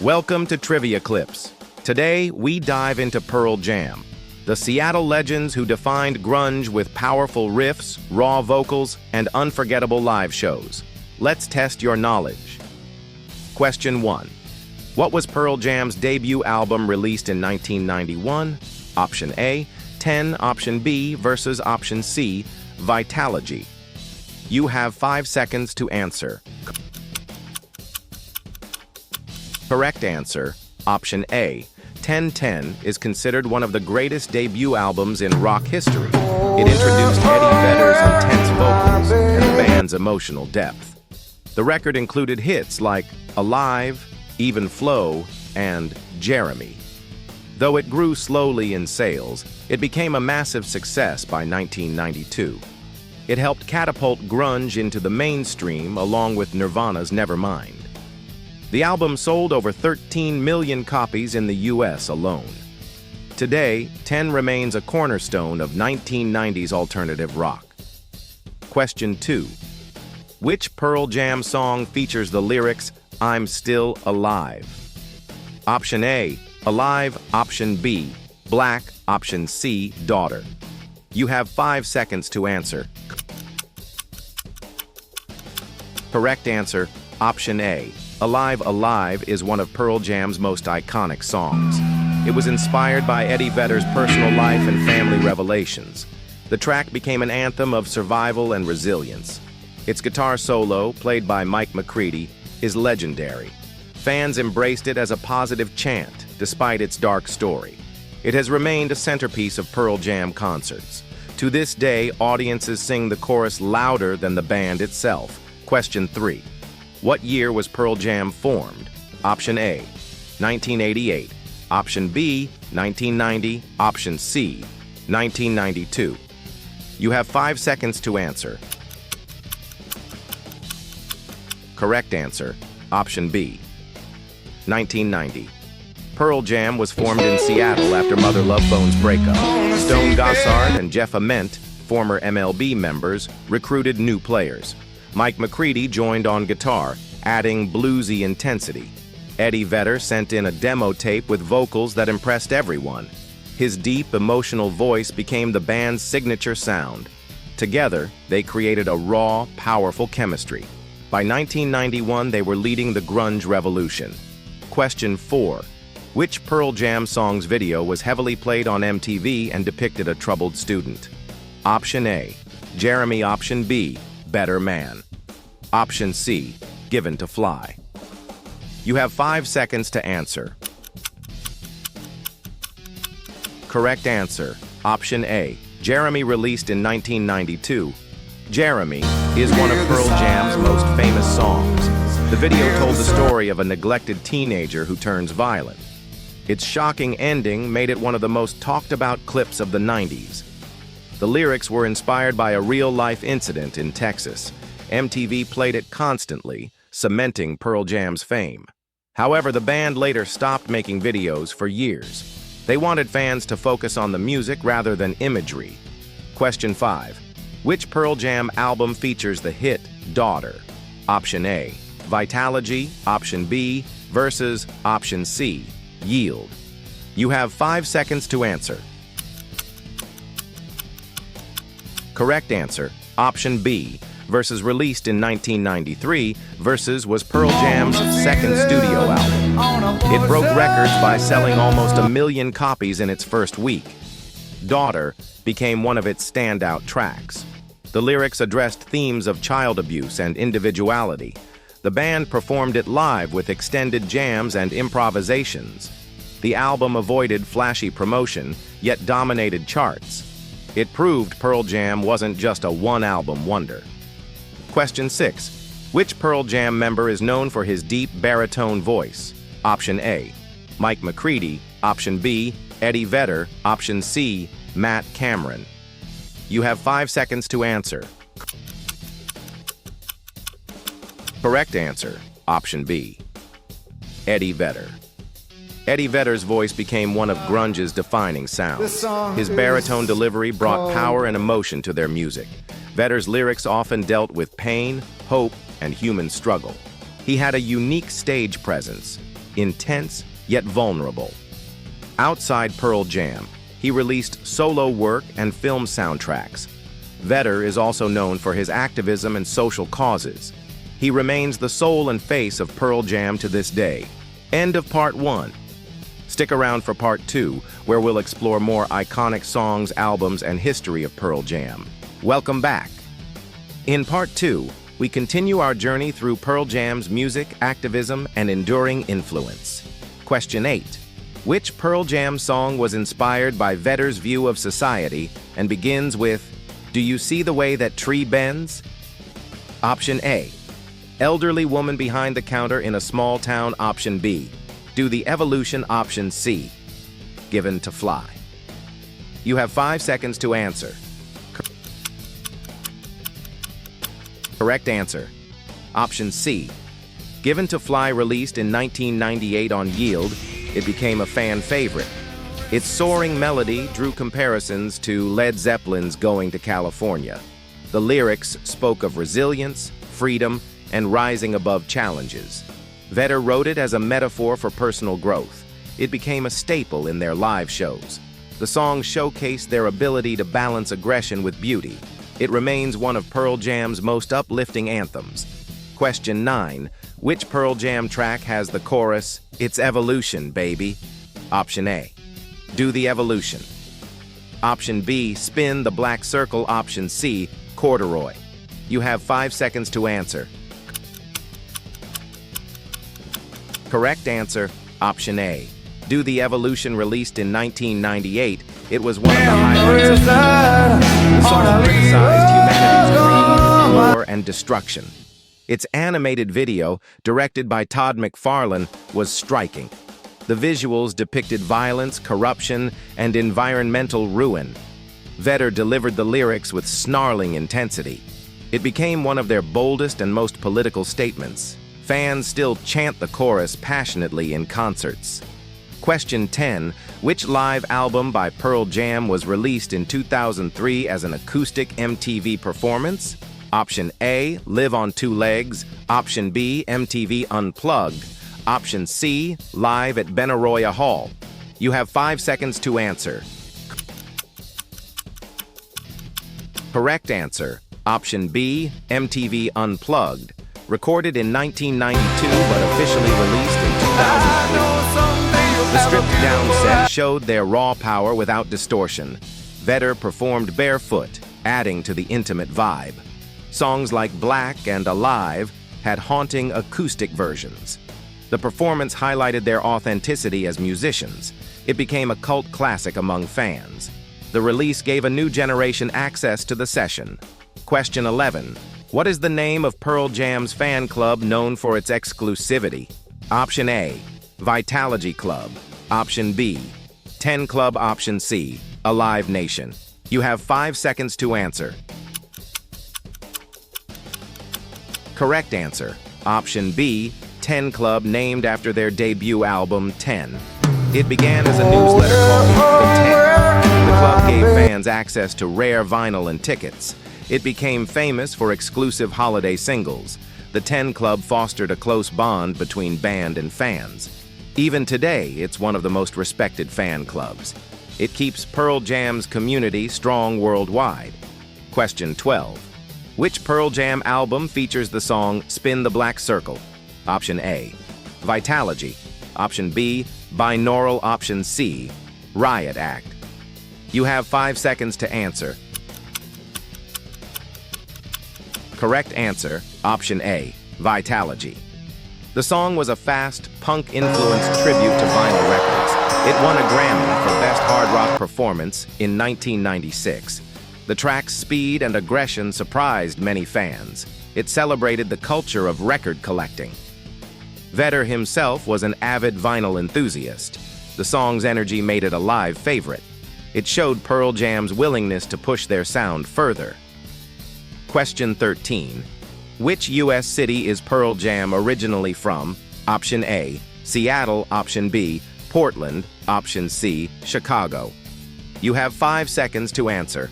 Welcome to Trivia Clips. Today, we dive into Pearl Jam, the Seattle legends who defined grunge with powerful riffs, raw vocals, and unforgettable live shows. Let's test your knowledge. Question 1. What was Pearl Jam's debut album released in 1991? Option A, 10, Option B versus Option C, Vitalogy. You have 5 seconds to answer. Correct answer, Option A. 1010 is considered one of the greatest debut albums in rock history. It introduced Eddie Vedder's intense vocals and the band's emotional depth. The record included hits like Alive, Even Flow, and Jeremy. Though it grew slowly in sales, it became a massive success by 1992. It helped catapult grunge into the mainstream along with Nirvana's Nevermind. The album sold over 13 million copies in the US alone. Today, 10 remains a cornerstone of 1990s alternative rock. Question 2. Which Pearl Jam song features the lyrics, "I'm Still Alive"? Option A, Alive. Option B, Black. Option C, Daughter. You have 5 seconds to answer. Correct answer, Option A. Alive, Alive is one of Pearl Jam's most iconic songs. It was inspired by Eddie Vedder's personal life and family revelations. The track became an anthem of survival and resilience. Its guitar solo, played by Mike McCready, is legendary. Fans embraced it as a positive chant, despite its dark story. It has remained a centerpiece of Pearl Jam concerts. To this day, audiences sing the chorus louder than the band itself. Question 3. What year was Pearl Jam formed? Option A, 1988. Option B, 1990. Option C, 1992. You have 5 seconds to answer. Correct answer, Option B, 1990. Pearl Jam was formed in Seattle after Mother Love Bone's breakup. Stone Gossard and Jeff Ament, former MLB members, recruited new players. Mike McCready joined on guitar, adding bluesy intensity. Eddie Vedder sent in a demo tape with vocals that impressed everyone. His deep, emotional voice became the band's signature sound. Together, they created a raw, powerful chemistry. By 1991, they were leading the grunge revolution. Question 4. Which Pearl Jam song's video was heavily played on MTV and depicted a troubled student? Option A, Jeremy. Option B, Better Man. Option C, Given to Fly. You have 5 seconds to answer. Correct answer, Option A. Jeremy, released in 1992. Jeremy is one of Pearl Jam's most famous songs. The video told the story of a neglected teenager who turns violent. Its shocking ending made it one of the most talked about clips of the 90s. The lyrics were inspired by a real-life incident in Texas. MTV played it constantly, cementing Pearl Jam's fame. However, the band later stopped making videos for years. They wanted fans to focus on the music rather than imagery. Question 5. Which Pearl Jam album features the hit Daughter? Option A, Vitalogy. Option B, Versus. Option C, Yield. You have 5 seconds to answer. Correct answer, Option B. Versus, released in 1993, Versus was Pearl Jam's second studio album. It broke records by selling almost 1 million copies in its first week. Daughter became one of its standout tracks. The lyrics addressed themes of child abuse and individuality. The band performed it live with extended jams and improvisations. The album avoided flashy promotion, yet dominated charts. It proved Pearl Jam wasn't just a one-album wonder. Question 6. Which Pearl Jam member is known for his deep baritone voice? Option A, Mike McCready. Option B, Eddie Vedder. Option C, Matt Cameron. You have 5 seconds to answer. Correct answer, Option B, Eddie Vedder. Eddie Vedder's voice became one of grunge's defining sounds. His baritone delivery brought power and emotion to their music. Vedder's lyrics often dealt with pain, hope, and human struggle. He had a unique stage presence. intense yet vulnerable. Outside Pearl Jam, he released solo work and film soundtracks. Vedder is also known for his activism and social causes. He remains the soul and face of Pearl Jam to this day. End of Part 1. Stick around for Part 2, where we'll explore more iconic songs, albums, and history of Pearl Jam. Welcome back. In Part 2, we continue our journey through Pearl Jam's music, activism, and enduring influence. Question 8. Which Pearl Jam song was inspired by Vedder's view of society and begins with, "Do you see the way that tree bends?" Option A. Elderly woman behind the counter in a small town. Option B. Do the Evolution. Option C. Given to Fly. You have 5 seconds to answer. Correct answer. Option C. Given to Fly, released in 1998 on Yield, it became a fan favorite. Its soaring melody drew comparisons to Led Zeppelin's Going to California. The lyrics spoke of resilience, freedom, and rising above challenges. Vedder wrote it as a metaphor for personal growth. It became a staple in their live shows. The song showcased their ability to balance aggression with beauty. It remains one of Pearl Jam's most uplifting anthems. Question 9. Which Pearl Jam track has the chorus, "It's Evolution, baby"? Option A. Do the Evolution. Option B. Spin the Black Circle. Option C. Corduroy. You have 5 seconds to answer. Correct answer. Option A. Do the Evolution, released in 1998. It was one of the highlights of the year. The song criticized humanity's greed, war, and destruction. Its animated video, directed by Todd McFarlane, was striking. The visuals depicted violence, corruption, and environmental ruin. Vedder delivered the lyrics with snarling intensity. It became one of their boldest and most political statements. Fans still chant the chorus passionately in concerts. Question 10. Which live album by Pearl Jam was released in 2003 as an acoustic MTV performance? Option A. Live on Two Legs. Option B. MTV Unplugged. Option C. Live at Benaroya Hall. You have 5 seconds to answer. Correct answer. Option B. MTV Unplugged. Recorded in 1992 but officially released in 2003. The stripped-down set showed their raw power without distortion. Vedder performed barefoot, adding to the intimate vibe. Songs like Black and Alive had haunting acoustic versions. The performance highlighted their authenticity as musicians. It became a cult classic among fans. The release gave a new generation access to the session. Question 11. What is the name of Pearl Jam's fan club known for its exclusivity? Option A. Vitalogy Club. Option B. 10 Club. Option C. Alive Nation. You have 5 seconds to answer. Correct answer. Option B. 10 Club, named after their debut album, 10. It began as a newsletter called The 10. The club gave fans access to rare vinyl and tickets. It became famous for exclusive holiday singles. The 10 Club fostered a close bond between band and fans. Even today, it's one of the most respected fan clubs. It keeps Pearl Jam's community strong worldwide. Question 12. Which Pearl Jam album features the song Spin the Black Circle? Option A. Vitalogy. Option B. Binaural. Option C. Riot Act. You have 5 seconds to answer. Correct answer. Option A. Vitalogy. The song was a fast, punk-influenced tribute to vinyl records. It won a Grammy for Best Hard Rock Performance in 1996. The track's speed and aggression surprised many fans. It celebrated the culture of record collecting. Vedder himself was an avid vinyl enthusiast. The song's energy made it a live favorite. It showed Pearl Jam's willingness to push their sound further. Question 13. Which U.S. city is Pearl Jam originally from? Option A. Seattle. Option B. Portland. Option C. Chicago. You have 5 seconds to answer.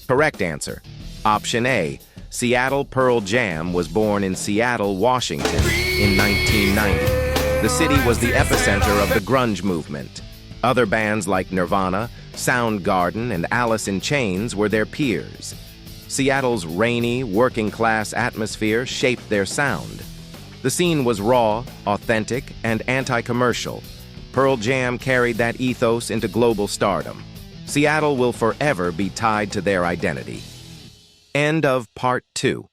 Correct answer. Option A. Seattle Pearl Jam was born in Seattle, Washington in 1990. The city was the epicenter of the grunge movement. Other bands like Nirvana, Soundgarden, and Alice in Chains were their peers. Seattle's rainy, working-class atmosphere shaped their sound. The scene was raw, authentic, and anti-commercial. Pearl Jam carried that ethos into global stardom. Seattle will forever be tied to their identity. End of Part 2.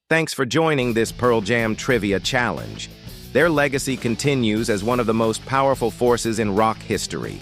Thanks for joining this Pearl Jam Trivia Challenge. Their legacy continues as one of the most powerful forces in rock history.